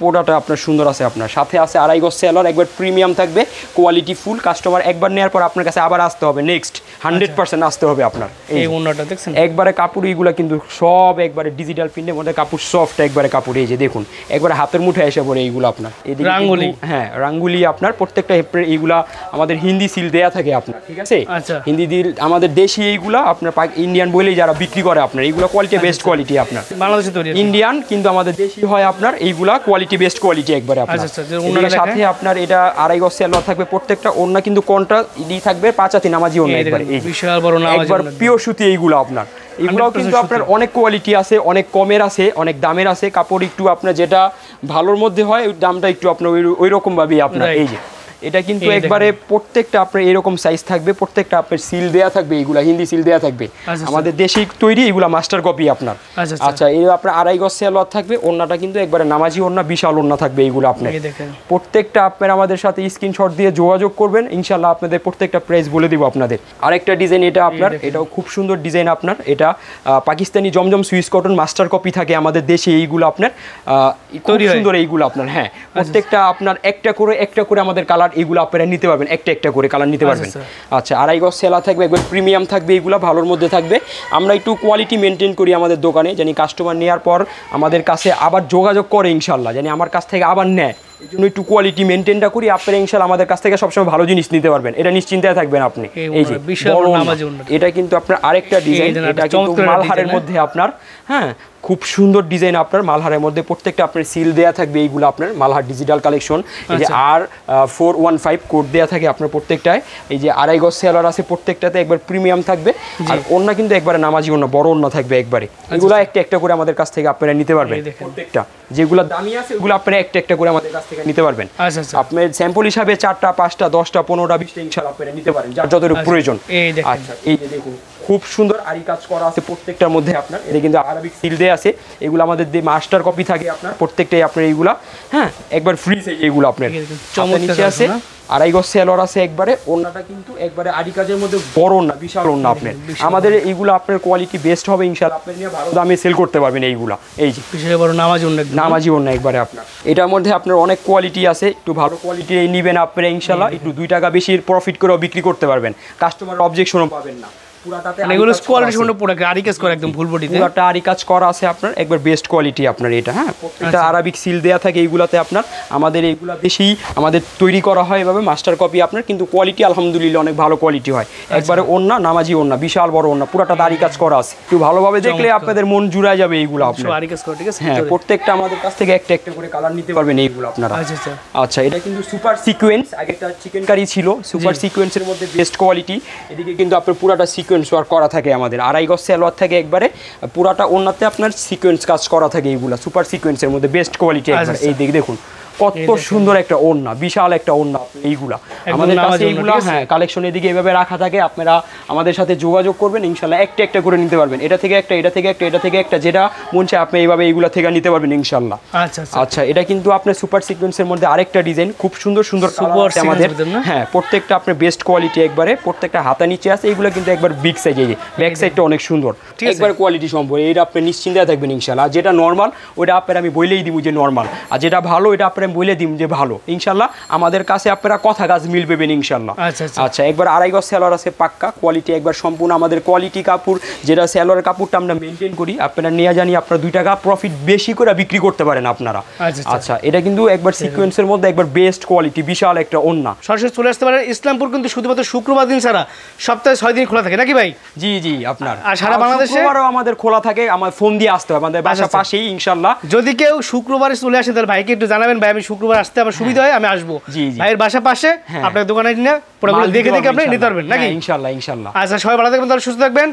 পোড়াটা আপনার সুন্দর আছে আপনার সাথে আছে 2.5 গজ সেলোয়ার একবার প্রিমিয়াম থাকবে কোয়ালিটি ফুল কাস্টমার একবার নেওয়ার পর আপনার কাছে আবার আসতে হবে নেক্সট 100% আসতে হবে আপনার এই ওন্নাটা দেখছেন একবারে কাপড় এইগুলা কিন্তু সব একবারে ডিজিটাল প্রিন্টের মধ্যে কাপড় সফট একবারে কাপড় এই যে দেখুন একবারে হাতের মুঠে এসে পড়ে এইগুলো আপনার এদিকে রাঙ্গুলি। কিন্তু- হ্যাঁ রাঙ্গুলি আপনার প্রত্যেকটা এইগুলা আমাদের হিন্দি সিল দেয়া থাকে আপনার ঠিক আছে আচ্ছা। হিন্দি দিল আমাদের দেশি এইগুলা আপনার ইন্ডিয়ান বলেই যারা বিক্রি করে আপনার এইগুলা কোয়ালিটি বেস্ট কোয়ালিটি আপনার বাংলাদেশে তৈরি আর কি। ইন্ডিয়ান কিন্তু আমাদের দেশি হয় আপনার এইগুলা কোয়ালিটি বেস্ট কোয়ালিটি একবারে আপনার আচ্ছা, আচ্ছা, যে এদিকে ওড়নাটা সাথে আপনার এটা 2.5 গজ সেলোয়ার থাকবে প্রত্যেকটা ওড়না কিন্তু কোনটা ইডি থাকবে 5 হাতি নামাজি ওড়না এই একবারে দেখেন, এই যে। বিশাল বড় নামাজি একবার ওড়না। পিওর সুতি এইগুলো আপনার এগুলো 100% কিন্তু আপনার অনেক কোয়ালিটি আছে অনেক কমের আছে অনেক দামের আছে কাপড় একটু আপনার যেটা ভালোর মধ্যে হয় ওই দামটা একটু আপনার ওই রকম ভাবেই আপনার Right. এই যে এটা কিন্তু এই একবারে প্রত্যেকটা আপনার এরকম সাইজ থাকবে প্রত্যেকটা আপনার সিল দেয়া থাকবে এইগুলা হিন্দি সিল দেয়া থাকবে আচ্ছা। আমাদের দেশি তৈরি এগুলা মাস্টার কপি আপনার আচ্ছা, আচ্ছা এই আপনার 2.5 গজ সেলোয়ার থাকবে ওড়নাটা কিন্তু একবারে নামাজি ওড়না বিশাল ওড়না থাকবে এইগুলো আপনার এই দেখেন প্রত্যেকটা আপনার আমাদের সাথে স্ক্রিনশট দিয়ে যোগাযোগ করবেন ইনশাল্লাহ আপনাদের প্রত্যেকটা প্রাইস বলে দিব আপনাদের আরেকটা ডিজাইন এটা আপনার এটাও খুব সুন্দর ডিজাইন আপনার এটা পাকিস্তানি জমজম সুইস কটন মাস্টার কপি থাকে আমাদের দেশে এইগুলো আপনার খুব তৈরি হয়। সুন্দর এইগুলো আপনার হ্যাঁ প্রত্যেকটা আপনার একটা করে আমাদের কালার এইগুলো আপনারা নিতে পারবেন একটা করে কালার নিতে পারবেন আচ্ছা, আচ্ছা 2.5 গজ সেলা থাকবে একবার প্রিমিয়াম থাকবে এইগুলো ভালোর মধ্যে থাকবে আমরা একটু কোয়ালিটি মেনটেন করি আমাদের দোকানে জানি কাস্টমার নেওয়ার পর আমাদের কাছে আবার যোগাযোগ করে ইনশাল্লাহ জানি আমার কাছ থেকে আবার নেয় এই জন্য একটু কোয়ালিটি মেনটেনটা করি আপনারা ইনশাল্লাহ আমাদের কাছ থেকে সবসময় ভালো জিনিস নিতে পারবেন এটা নিশ্চিন্তায় থাকবেন আপনি এই এই যে ওড়না, বিশাল বড় ওড়না, ওড়না। নামাজি ওড়না। এটা কিন্তু আপনার আরেকটা ডিজাইন দেখেন, এটা একটা কিন্তু চমৎকার মালহারের design, মধ্যে আপনার হ্যাঁ খুব সুন্দর ডিজাইন আপনার মালহারের মধ্যে প্রত্যেকটা আপনার সিল দেয়া থাকবে এইগুলো আপনার মালহার ডিজিটাল কালেকশন এই যে R415 কোড দেয়া থাকে আপনার প্রত্যেকটায় এই যে 2.5 গজ সেলার আছে প্রত্যেকটাতে একবার প্রিমিয়াম থাকবে আর ওড়না কিন্তু একবারে নামাজি ওড়না বড় ওড়না থাকবে একবারে এগুলো একটা করে আমাদের কাছ থেকে আপনারা নিতে পারবেন এই দেখেন। প্রত্যেকটা যেগুলো দামি আছে ওগুলো আপনারা একটা করে আমাদের কাছ থেকে নিতে পারবেন আচ্ছা, আচ্ছা। আপনার স্যাম্পল হিসাবে 4টা 5টা 10টা 15টা 20টা ইনশাআল্লাহ আপনারা নিতে পারেন যার যতটুকু প্রয়োজন এই দেখেন। আচ্ছা এই যে দেখুন খুব সুন্দর আরি কাজ করা আছে প্রত্যেকটার মধ্যে আপনার এটা কিন্তু আরবিক সিল দেয়া আছে এগুলো আমাদের যে মাস্টার কপি থাকে আপনার প্রত্যেকটাই আপনার এইগুলা হ্যাঁ একবার ফ্রি সাইজ এইগুলো আপনার এই দেখুন, হাতের চমৎকার নিচে আছে না? 2.5 গজ সেলর আছে একবারে ওড়নাটা কিন্তু একবারে আরি কাজের মধ্যে বড় ওড়না বিশাল ওড়না আপনার আমাদের এইগুলো আপনার কোয়ালিটি বেস্ট হবে ইনশাআল্লাহ আপনি নিয়ে ভালো দামে সেল করতে পারবেন এইগুলা এই যে বিশাল বড় নামাজি ওড়না একদম। নামাজি ওড়না একবারে আপনার এটার মধ্যে আপনার অনেক কোয়ালিটি আছে একটু ভালো কোয়ালিটি নিবেন আপনারা ইনশাআল্লাহ একটু 2 টাকা বেশি প্রফিট করেও বিক্রি করতে পারবেন কাস্টমার অবজেকশনও পাবেন না পুরাটাতে মানে এগুলো কোয়ালিটি সম্পূর্ণ প্রোডাক্ট আরি কাজ করে একদম ফুল বডিতে। পুরাটা আরি কাজ করা আছে আপনার একবার বেস্ট কোয়ালিটি আপনার এটা হ্যাঁ প্রত্যেকটা আরবিক সিল দেয়া থাকে এইগুলাতে আপনার আমাদের এইগুলা বেশি আমাদের তৈরি করা হয় এভাবে মাস্টার কপি আপনার কিন্তু কোয়ালিটি আলহামদুলিল্লাহ অনেক ভালো কোয়ালিটি হয় একবারে ওড়না নামাজি ওড়না বিশাল বড় ওড়না পুরাটা আরি কাজ করা আছে একটু ভালোভাবে দেখলে আপনাদের মন জুড়ায় যাবে এইগুলো আপনার সব আরি কাজ করে, ঠিক আছে? হ্যাঁ প্রত্যেকটা আমাদের কাছ থেকে একটা করে কালার নিতে পারবেন এইগুলো আপনারা আচ্ছা, আচ্ছা। আচ্ছা এটা কিন্তু সুপার সিকোয়েন্স আগেটা চিকেন কারি ছিল সুপার সিকোয়েন্সের মধ্যে বেস্ট কোয়ালিটি এদিকে কিন্তু আপনার পুরাটা সিকোয়েন্স ওয়ার্ক করা থাকে আমাদের 2.5 গজ সেলোয়ার থাকে একবারে পুরাটা ওড়নাতে আপনার সিকোয়েন্স কাজ করা থাকে এইগুলা সুপার সিকোয়েন্সের মধ্যে বেস্ট কোয়ালিটি একবার আচ্ছা। এই দেখুন কত সুন্দর একটা ওড়না বিশাল একটা ওড়না এইগুলা আমাদের নামাজি কাছে ওড়না, এইগুলা ঠিক আছে? হ্যাঁ কালেকশন এদিকে এভাবে রাখা থাকে আপনারা আমাদের সাথে যোগাযোগ করবেন ইনশাল্লাহ একটা করে নিতে পারবেন এটা থেকে একটা এটা থেকে একটা এটা থেকে একটা যেটা মন চায় আপনি এইভাবে এইগুলা থেকে নিতে পারবেন ইনশাল্লাহ আচ্ছা, আচ্ছা। আচ্ছা এটা কিন্তু আপনার সুপার সিকোয়েন্সের মধ্যে আরেকটা ডিজাইন খুব সুন্দর Super কালার আছে আমাদের sequence ভিতর না? হ্যাঁ প্রত্যেকটা আপনার বেস্ট কোয়ালিটি একবারে প্রত্যেকটা হাতা নিচে আছে এইগুলো কিন্তু একবার বিগ সাইজ এই যে ব্যাক সাইডটা অনেক সুন্দর ঠিক আছে। একবার কোয়ালিটি সম্পর্ক এটা আপনি নিশ্চিন্তায় থাকবেন ইনশাল্লাহ আর যেটা নর্মাল ওটা আপনার আমি বলেই দিব যে নর্মাল আর যেটা ভালো এটা আপনার আমি বলে দিব যে ভালো ইনশাল্লাহ আমাদের কাছে আপনারা কথা কাজ মিল পাবেন ইনশাল্লাহ আচ্ছা, আচ্ছা। আচ্ছা একবার 2.5 গজ সেলোয়ার আছে পাক্কা কোয়ালিটি একবার সম্পূর্ণ আমাদের কোয়ালিটি কাপড় যেটা সেলোয়ারের কাপড়টা আমরা মেনটেন করি আপনারা নিয়ে জানি আপনারা 2 টাকা প্রফিট বেশি করে বিক্রি করতে পারেন আপনারা আচ্ছা, আচ্ছা। আচ্ছা এটা কিন্তু একবার সিকোয়েন্সের মধ্যে একবার বেস্ট কোয়ালিটি বিশাল একটা ওড়না সরাসরি চলে আসতে পারেন ইসলামপুর কিন্তু শুধুমাত্র শুক্রবার দিন ছাড়া সপ্তাহে 6 দিন খোলা থাকে নাকি ভাই? জি জি আপনার আর সারা বাংলাদেশে? শুক্রবারও আমাদের খোলা থাকে আমার ফোন দিয়ে আসতে হবে আমাদের বাসা আচ্ছা। পাশেই ইনশাল্লাহ যদি কেউ শুক্রবারে চলে আসেন তাহলে ভাইকে একটু জানাবেন, ভাই আমি শুক্রবার আসতে আমার সুবিধা হয় আমি আসবো। জি, জি। ভাইয়ের বাসা পাশে, হ্যাঁ। আপনার দোকানে নিয়ে পুরোগুলো দেখে দেখে আপনি নিতে পারবেন নাকি? ইনশাল্লাহ ইনশাল্লাহ আচ্ছা সবাই ভালো থাকবেন, তাহলে সুস্থ থাকবেন।